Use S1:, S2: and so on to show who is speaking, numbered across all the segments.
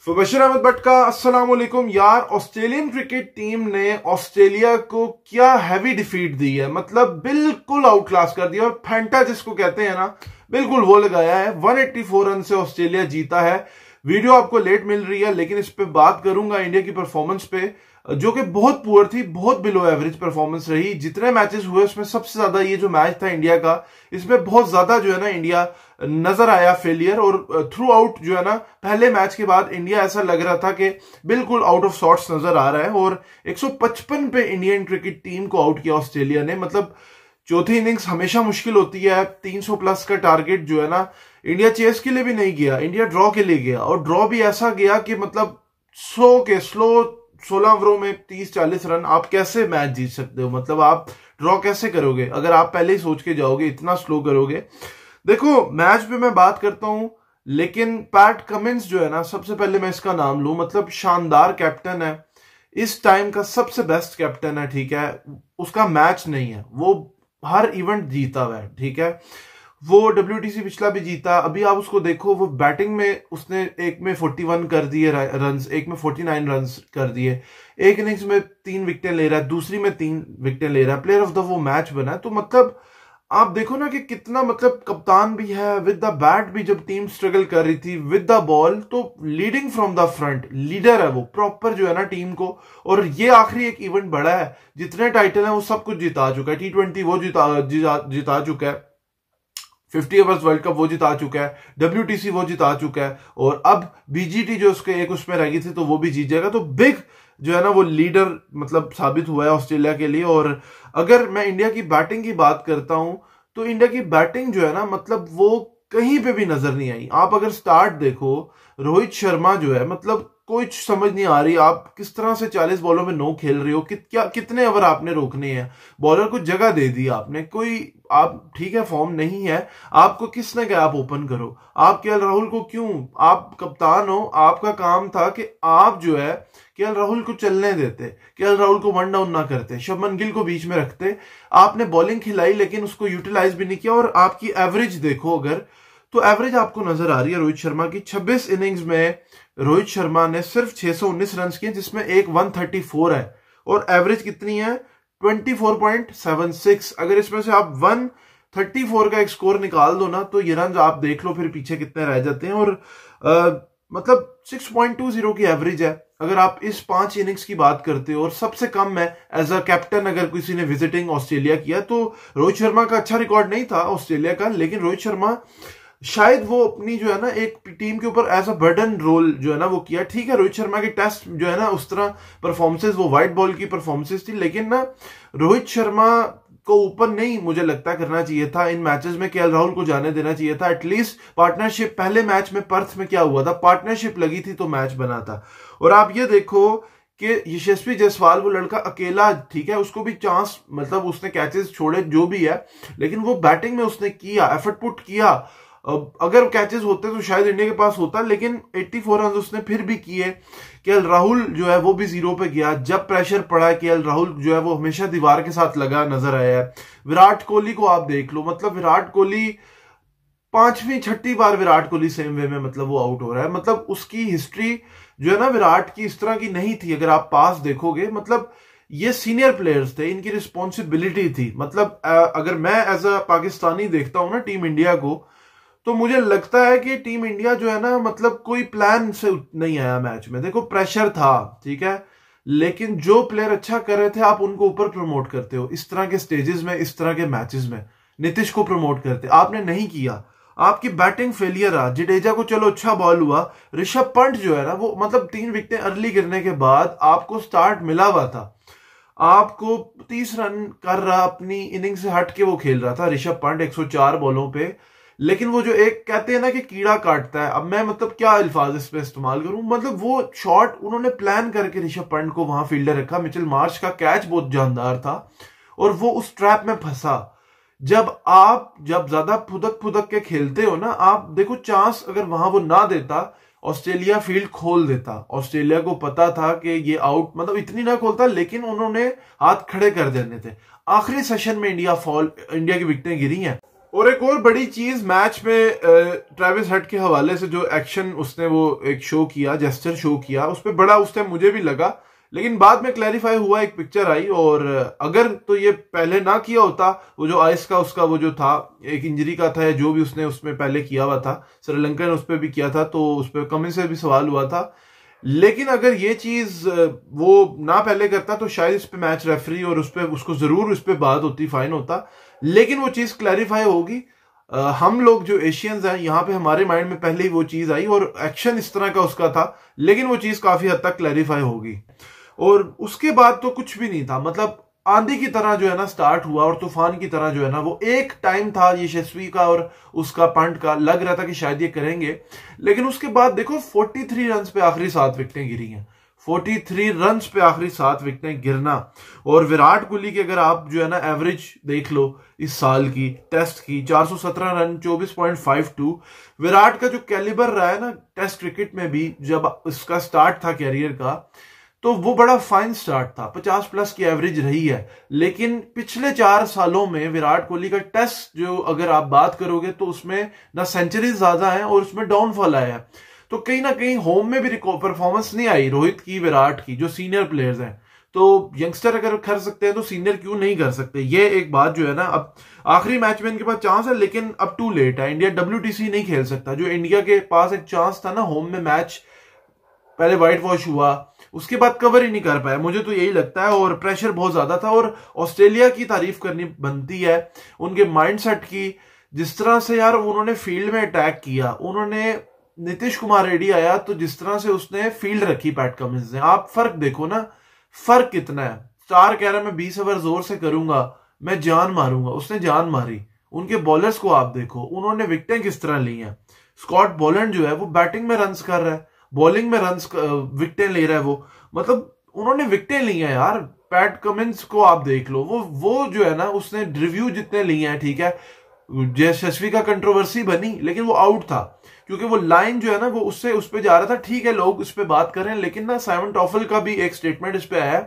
S1: बशीर अहमद भट्ट का अस्सलाम वालेकुम। यार, ऑस्ट्रेलियन क्रिकेट टीम ने ऑस्ट्रेलिया को क्या हैवी डिफीट दी है, मतलब बिल्कुल आउट क्लास कर दिया और फैंटा जिसको कहते हैं ना, बिल्कुल वो लगाया है। 184 रन से ऑस्ट्रेलिया जीता है। वीडियो आपको लेट मिल रही है लेकिन इस पे बात करूंगा इंडिया की परफॉर्मेंस पे, जो कि बहुत पुअर थी, बहुत बिलो एवरेज परफॉर्मेंस रही। जितने मैचेस हुए उसमें सबसे ज्यादा ये जो मैच था इंडिया का, इसमें बहुत ज्यादा जो है ना इंडिया नजर आया फेलियर। और थ्रू आउट जो है ना, पहले मैच के बाद इंडिया ऐसा लग रहा था कि बिल्कुल आउट ऑफ सॉर्ट्स नजर आ रहा है। और 155 पे इंडियन क्रिकेट टीम को आउट किया ऑस्ट्रेलिया ने। मतलब चौथी इनिंग्स हमेशा मुश्किल होती है। 300 प्लस का टारगेट जो है ना, इंडिया चेस के लिए भी नहीं गया, इंडिया ड्रॉ के लिए गया। और ड्रॉ भी ऐसा गया कि मतलब स्लो 16 ओवरों में 30-40 रन, आप कैसे मैच जीत सकते हो? मतलब आप ड्रॉ कैसे करोगे अगर आप पहले ही सोच के जाओगे, इतना स्लो करोगे? देखो, मैच पे मैं बात करता हूं, लेकिन पैट कमिंस जो है ना, सबसे पहले मैं इसका नाम लूं, मतलब शानदार कैप्टन है, इस टाइम का सबसे बेस्ट कैप्टन है। ठीक है, उसका मैच नहीं है, वो हर इवेंट जीता हुआ है। ठीक है, वो WTC पिछला भी जीता। अभी आप उसको देखो, वो बैटिंग में उसने एक में 41 कर दिए रन्स, एक में 49 रन्स कर दिए, एक इनिंग्स में 3 विकेटें ले रहा है, दूसरी में 3 विकेटें ले रहा है, प्लेयर ऑफ द वो मैच बना है। तो मतलब आप देखो ना कि कितना, मतलब कप्तान भी है, विद द बैट भी जब टीम स्ट्रगल कर रही थी, विद द बॉल तो leading from the front, leader है वो प्रॉपर जो है ना टीम को। और ये आखिरी एक इवेंट बड़ा है, जितने टाइटल है वो सब कुछ जिता चुका है। T20 वो जिता चुका है, 50 ओवर्स वर्ल्ड कप वो जिता चुका है, WTC वो जिता चुका है, और अब BGT जो उसके एक उसमें रह गई थी तो वो भी जीत जाएगा। तो बिग जो है ना वो लीडर मतलब साबित हुआ है ऑस्ट्रेलिया के लिए। और अगर मैं इंडिया की बैटिंग की बात करता हूं, तो इंडिया की बैटिंग जो है ना, मतलब वो कहीं पे भी नजर नहीं आई। आप अगर स्टार्ट देखो, रोहित शर्मा जो है, मतलब कोई समझ नहीं आ रही आप किस तरह से 40 बॉलों में 9 खेल रहे हो। कितने ओवर आपने रोकने हैं? बॉलर को जगह दे दी आपने, कोई आप ठीक है फॉर्म नहीं है, आपको किसने कहा आप ओपन करो? आप केएल राहुल को क्यों, आप कप्तान हो, आपका काम था कि आप जो है केएल राहुल को चलने देते, केएल राहुल को वन डाउन ना करते, शुभमन गिल को बीच में रखते। आपने बॉलिंग खिलाई लेकिन उसको यूटिलाइज भी नहीं किया। और आपकी एवरेज देखो अगर, तो एवरेज आपको नजर आ रही है रोहित शर्मा की। 26 इनिंग्स में रोहित शर्मा ने सिर्फ 619 रन किए, जिसमें एक 134 है, और एवरेज कितनी है? 24.76। अगर इसमें से आप 134 का एक स्कोर निकाल दो ना, तो ये रन आप देख लो फिर पीछे कितने रह जाते हैं। और मतलब 6.20 की एवरेज है। अगर आप इस 5 इनिंग्स की बात करते हो, और सबसे कम है एज अ कैप्टन अगर किसी ने विजिटिंग ऑस्ट्रेलिया किया, तो रोहित शर्मा का अच्छा रिकॉर्ड नहीं था ऑस्ट्रेलिया का। लेकिन रोहित शर्मा शायद वो अपनी जो है ना एक टीम के ऊपर एज अ बर्डन रोल जो है ना वो किया। ठीक है, रोहित शर्मा की टेस्ट जो है ना उस तरह परफॉर्मेंसेस, वो व्हाइट बॉल की परफॉर्मेंसेस थी, लेकिन ना रोहित शर्मा को ऊपर नहीं मुझे लगता करना चाहिए था इन मैचेस में। केएल राहुल को जाने देना चाहिए था एटलीस्ट। पार्टनरशिप पहले मैच में पर्थ में क्या हुआ था, पार्टनरशिप लगी थी तो मैच बना था। और आप ये देखो कि यशस्वी जायसवाल वो लड़का अकेला, ठीक है, उसको भी चांस, मतलब उसने कैचेस छोड़े जो भी है, लेकिन वो बैटिंग में उसने किया, एफर्ट पुट किया। अगर कैचेस होते तो शायद इंडिया के पास होता, लेकिन 84 रन उसने फिर भी किए। केएल राहुल जो है वो भी 0 पे गया। जब प्रेशर पड़ा, केएल राहुल जो है वो हमेशा दीवार के साथ लगा नजर आया है। विराट कोहली को आप देख लो, मतलब विराट कोहली 5वीं-6ठी बार विराट कोहली सेम वे में मतलब वो आउट हो रहा है। मतलब उसकी हिस्ट्री जो है ना विराट की इस तरह की नहीं थी। अगर आप पास देखोगे, मतलब ये सीनियर प्लेयर्स थे, इनकी रिस्पॉन्सिबिलिटी थी। मतलब अगर मैं एज अ पाकिस्तानी देखता हूं ना टीम इंडिया को, तो मुझे लगता है कि टीम इंडिया जो है ना, मतलब कोई प्लान से नहीं आया मैच में। देखो प्रेशर था, ठीक है, लेकिन जो प्लेयर अच्छा कर रहे थे आप उनको ऊपर प्रमोट करते हो इस तरह के स्टेजेस में, इस तरह के मैचेस में। नीतीश को प्रमोट करते, आपने नहीं किया। आपकी बैटिंग फेलियर रहा। जडेजा को चलो अच्छा बॉल हुआ, ऋषभ पंत जो है ना वो मतलब 3 विकेटें अर्ली गिरने के बाद आपको स्टार्ट मिला हुआ था, आपको 30 रन कर रहा, अपनी इनिंग से हट के वो खेल रहा था ऋषभ पंत 104 बॉलों पे। लेकिन वो जो एक कहते हैं ना कि कीड़ा काटता है, अब मैं मतलब क्या अल्फाज इस पे इस्तेमाल करूं, मतलब वो शॉट उन्होंने प्लान करके ऋषभ पंत को वहां फील्डर रखा। मिचेल मार्श का कैच बहुत जानदार था और वो उस ट्रैप में फंसा। जब ज्यादा फुदक के खेलते हो ना, आप देखो चांस अगर वहां वो ना देता, ऑस्ट्रेलिया फील्ड खोल देता। ऑस्ट्रेलिया को पता था कि ये आउट, मतलब इतनी ना खोलता, लेकिन उन्होंने हाथ खड़े कर देने थे। आखिरी सेशन में इंडिया की विकेटें गिरी हैं। और एक और बड़ी चीज मैच में ट्रेविस हेड के हवाले से जो एक्शन उसने वो एक शो किया, जेस्चर शो किया, उस पर बड़ा उस टाइम मुझे भी लगा, लेकिन बाद में क्लैरिफाई हुआ, एक पिक्चर आई, और अगर तो ये पहले ना किया होता, वो जो आइस का उसका वो जो था एक इंजरी का था, जो भी उसने उसमें पहले किया हुआ था, श्रीलंका ने उस पर भी किया था, तो उस पर कमिंस से भी सवाल हुआ था। लेकिन अगर ये चीज वो ना पहले करता तो शायद इस पे मैच रेफरी और उस पे उसको जरूर उस पे बात होती, फाइन होता, लेकिन वो चीज क्लैरिफाई होगी। हम लोग जो एशियंस हैं यहाँ पे हमारे माइंड में पहले ही वो चीज आई और एक्शन इस तरह का उसका था, लेकिन वो चीज काफी हद तक क्लैरिफाई होगी। और उसके बाद तो कुछ भी नहीं था, मतलब आंधी की तरह जो है ना स्टार्ट हुआ और तूफान की तरह जो है ना, वो एक टाइम था यशस्वी का और उसका पंट का, लग रहा था कि शायद ये करेंगे, लेकिन उसके बाद देखो 43 रन पे आखिरी 7 विकेटें गिरी हैं, 43 रन पे आखिरी 7 विकेटें गिरना। और विराट कोहली की अगर आप जो है ना एवरेज देख लो इस साल की टेस्ट की, 417 रन 24.52, विराट का जो कैलिबर रहा है ना टेस्ट क्रिकेट में भी, जब इसका स्टार्ट था कैरियर का, तो वो बड़ा फाइन स्टार्ट था, 50 प्लस की एवरेज रही है। लेकिन पिछले 4 सालों में विराट कोहली का टेस्ट जो अगर आप बात करोगे तो उसमें ना सेंचुरीज ज्यादा है और उसमें डाउनफॉल आया है, तो कहीं ना कहीं होम में भी परफॉर्मेंस नहीं आई रोहित की, विराट की, जो सीनियर प्लेयर्स हैं। तो यंगस्टर अगर कर सकते हैं तो सीनियर क्यों नहीं कर सकते, ये एक बात जो है ना। अब आखिरी मैच में इनके पास चांस है, लेकिन अब टू लेट है, इंडिया WTC नहीं खेल सकता। जो इंडिया के पास एक चांस था ना होम में, मैच पहले व्हाइट वॉश हुआ, उसके बाद कवर ही नहीं कर पाया, मुझे तो यही लगता है। और प्रेशर बहुत ज्यादा था, और ऑस्ट्रेलिया की तारीफ करनी बनती है उनके माइंडसेट की, जिस तरह से यार उन्होंने फील्ड में अटैक किया। उन्होंने नीतीश कुमार रेड्डी आया तो जिस तरह से उसने फील्ड रखी पैट कमिंस ने, आप फर्क देखो ना, फर्क कितना है। स्टार कह रहा मैं 20 ओवर जोर से करूंगा, मैं जान मारूंगा, उसने जान मारी। उनके बॉलर्स को आप देखो, उन्होंने विकेटें किस तरह ली हैं। स्कॉट बोलैंड जो है वो बैटिंग में रन्स कर रहा है, बॉलिंग में रन्स विकेटें ले रहा है वो, मतलब उन्होंने विकेटें ली हैं यार। पैट कमिंस को आप देख लो, वो जो है ना उसने रिव्यू जितने लिए हैं, ठीक है, यशस्वी का कंट्रोवर्सी बनी, लेकिन वो आउट था, क्योंकि वो लाइन जो है ना वो उससे उस पर जा रहा था। ठीक है, लोग इस पे बात कर रहे हैं, लेकिन ना साइमन टॉफल का भी एक स्टेटमेंट इस पे आया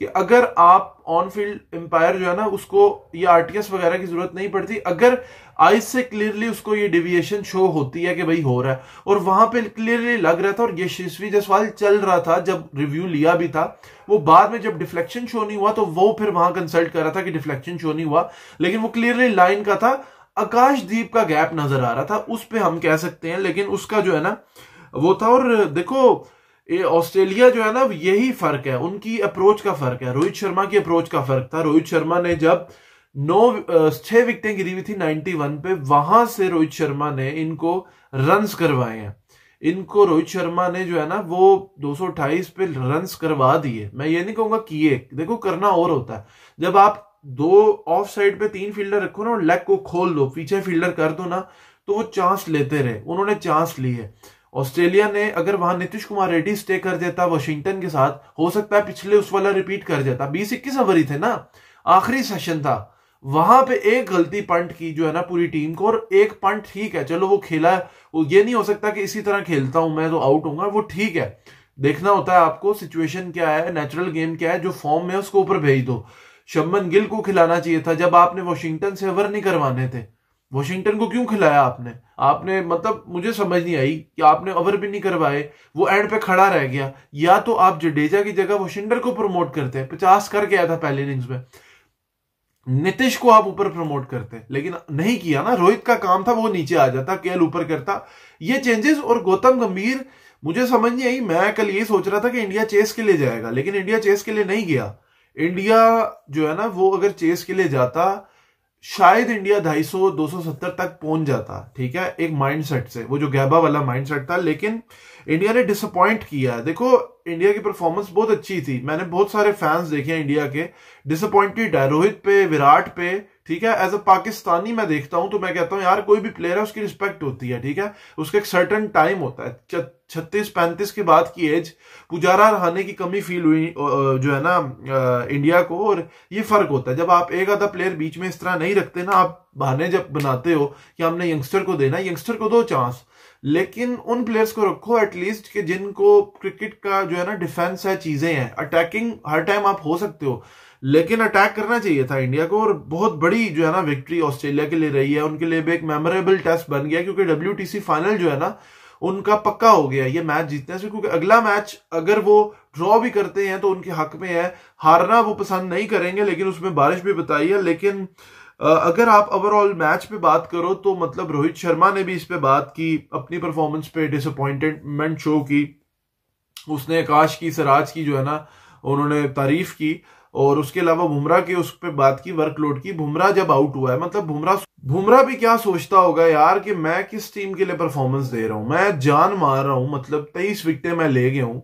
S1: कि अगर आप ऑन फील्ड एम्पायर जो है ना उसको ये RTS वगैरह की जरूरत नहीं पड़ती, अगर आइस से क्लियरली उसको ये डेविएशन शो होती है कि भाई हो रहा है, और वहां पे क्लियरली लग रहा था। और यशस्वी जायसवाल चल रहा था, जब रिव्यू लिया भी था, वो बाद में जब डिफ्लेक्शन शो नहीं हुआ तो वो फिर वहां कंसल्ट कर रहा था कि डिफ्लेक्शन शो नहीं हुआ, लेकिन वो क्लियरली लाइन का था। आकाशदीप का गैप नजर आ रहा था, उस पे हम कह सकते हैं, लेकिन उसका जो है ना वो था। और देखो ये ऑस्ट्रेलिया जो है ना, यही फर्क है, उनकी अप्रोच का फर्क है, रोहित शर्मा की अप्रोच का फर्क था। रोहित शर्मा ने जब 6 विकेटें गिरी हुई थी 91 पे, वहां से रोहित शर्मा ने इनको रन्स करवाए हैं। इनको रोहित शर्मा ने जो है ना वो 228 पे रन्स करवा दिए। मैं ये नहीं कहूंगा किए, देखो करना और होता है, जब आप 2 ऑफ साइड पे 3 फील्डर रखो ना और लेग को खोल दो, पीछे फील्डर कर दो ना, तो वो चांस लेते रहे, उन्होंने चांस ली है। ऑस्ट्रेलिया ने अगर वहां नीतीश कुमार रेड्डी स्टे कर देता वाशिंगटन के साथ, हो सकता है पिछले उस वाला रिपीट कर देता। 20-21 ओवर ही थे ना, आखिरी सेशन था, वहां पे एक गलती पंट की जो है ना पूरी टीम को, और एक पंट ठीक है, चलो वो खेला है, वो ये नहीं हो सकता कि इसी तरह खेलता हूं मैं तो आउट होऊंगा, वो ठीक है। देखना होता है आपको सिचुएशन क्या है, नेचुरल गेम क्या है, जो फॉर्म में उसको ऊपर भेज दो। शुभमन गिल को खिलाना चाहिए था जब आपने वॉशिंगटन से ओवर नहीं करवाने थे। वॉशिंगटन को क्यों खिलाया आपने मतलब मुझे समझ नहीं आई कि आपने ओवर भी नहीं करवाए, वो एंड पे खड़ा रह गया। या तो आप जडेजा की जगह वॉशिंगटन को प्रमोट करते, 50 करके आया था पहले इनिंग्स में, नीतीश को आप ऊपर प्रमोट करते, लेकिन नहीं किया ना। रोहित का काम था वो नीचे आ जाता, केएल ऊपर करता, ये चेंजेस। और गौतम गंभीर मुझे समझ नहीं आई, मैं कल ये सोच रहा था कि इंडिया चेस के लिए जाएगा, लेकिन इंडिया चेस के लिए नहीं गया। इंडिया जो है ना वो अगर चेस के लिए जाता, शायद इंडिया 250-270 तक पहुंच जाता, ठीक है, एक माइंडसेट से, वो जो गैबा वाला माइंडसेट था। लेकिन इंडिया ने डिसअपॉइंट किया। देखो इंडिया की परफॉर्मेंस बहुत अच्छी थी, मैंने बहुत सारे फैंस देखे हैं इंडिया के, डिसअपॉइंटेड है रोहित पे, विराट पे, ठीक है। एज अ पाकिस्तानी मैं देखता हूं तो मैं कहता हूं यार कोई भी प्लेयर है उसकी रिस्पेक्ट होती है, ठीक है, उसका एक सर्टन टाइम होता है। 36-35 के बाद की एज, पुजारा रहाने की कमी फील हुई जो है ना इंडिया को, और ये फर्क होता है जब आप एक आधा प्लेयर बीच में इस तरह नहीं रखते ना, आप बहाने जब बनाते हो कि हमने यंगस्टर को देना, यंगस्टर को दो चांस, लेकिन उन प्लेयर्स को रखो एटलीस्ट कि जिनको क्रिकेट का जो है ना डिफेंस है, चीजें हैं, अटैकिंग हर टाइम आप हो सकते हो। लेकिन अटैक करना चाहिए था इंडिया को, और बहुत बड़ी जो है ना विक्ट्री ऑस्ट्रेलिया के लिए रही है, उनके लिए भी एक मेमोरेबल टेस्ट बन गया, क्योंकि WTC फाइनल जो है ना उनका पक्का हो गया ये मैच जीतने से, क्योंकि अगला मैच अगर वो ड्रॉ भी करते हैं तो उनके हक में है, हारना वो पसंद नहीं करेंगे, लेकिन उसमें बारिश भी बताई है। लेकिन अगर आप ओवरऑल मैच पे बात करो तो मतलब रोहित शर्मा ने भी इस पे बात की, अपनी परफॉर्मेंस पे डिसअपॉइंटमेंट शो की, उसने आकाश की, सिराज की जो है ना उन्होंने तारीफ की, और उसके अलावा बुमराह की उस पर बात की, वर्कलोड की। बुमराह जब आउट हुआ है, मतलब बुमराह भी क्या सोचता होगा यार कि मैं किस टीम के लिए परफॉर्मेंस दे रहा हूं, मैं जान मार रहा हूं, मतलब 23 विकेटें मैं ले गया हूं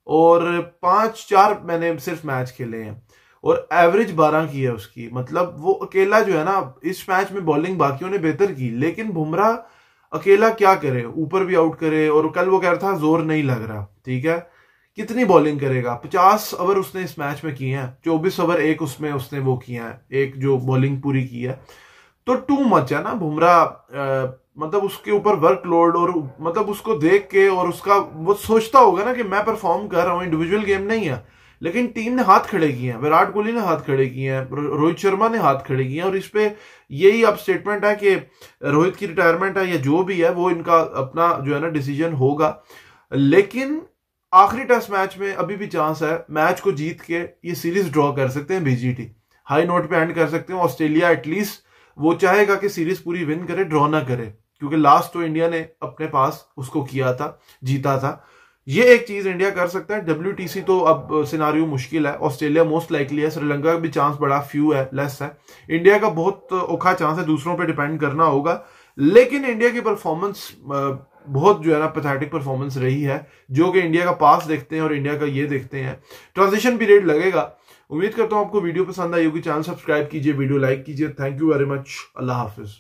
S1: और 5-4 मैंने सिर्फ मैच खेले हैं और एवरेज 12 की है उसकी। मतलब वो अकेला जो है ना इस मैच में बॉलिंग बाकियों ने बेहतर की, लेकिन बुमराह अकेला क्या करे, ऊपर भी आउट करे, और कल वो कह रहा था जोर नहीं लग रहा। ठीक है, कितनी बॉलिंग करेगा, 50 ओवर उसने इस मैच में किए हैं, 24 ओवर एक उसमें उसने वो किया है, एक जो बॉलिंग पूरी की है, तो टू मच है ना बुमराह। मतलब उसके ऊपर वर्कलोड, और मतलब उसको देख के और उसका वो सोचता होगा ना कि मैं परफॉर्म कर रहा हूं, इंडिविजुअल गेम नहीं है, लेकिन टीम ने हाथ खड़े किए हैं, विराट कोहली ने हाथ खड़े किए हैं, रोहित शर्मा ने हाथ खड़े किए हैं, और इस पे यही अब स्टेटमेंट है कि रोहित की रिटायरमेंट है या जो भी है वो इनका अपना जो है ना डिसीजन होगा। लेकिन आखिरी टेस्ट मैच में अभी भी चांस है, मैच को जीत के ये सीरीज ड्रॉ कर सकते हैं, BGT हाई नोट पे एंड कर सकते हैं। ऑस्ट्रेलिया एटलीस्ट वो चाहेगा कि सीरीज पूरी विन करे, ड्रॉ ना करे, क्योंकि लास्ट तो इंडिया ने अपने पास उसको किया था, जीता था। ये एक चीज इंडिया कर सकता है। WTC तो अब सिनारियो मुश्किल है, ऑस्ट्रेलिया मोस्ट लाइकली है, श्रीलंका का भी चांस बड़ा फ्यू है, लेस है, इंडिया का बहुत औखा चांस है, दूसरों पे डिपेंड करना होगा। लेकिन इंडिया की परफॉर्मेंस बहुत जो है ना पैथेटिक परफॉर्मेंस रही है, जो कि इंडिया का पास देखते हैं और इंडिया का ये देखते हैं, ट्रांजिशन पीरियड लगेगा। उम्मीद करता हूं आपको वीडियो पसंद आई होगी, चैनल सब्सक्राइब कीजिए, वीडियो लाइक कीजिए। Thank you very much, Allah Hafiz.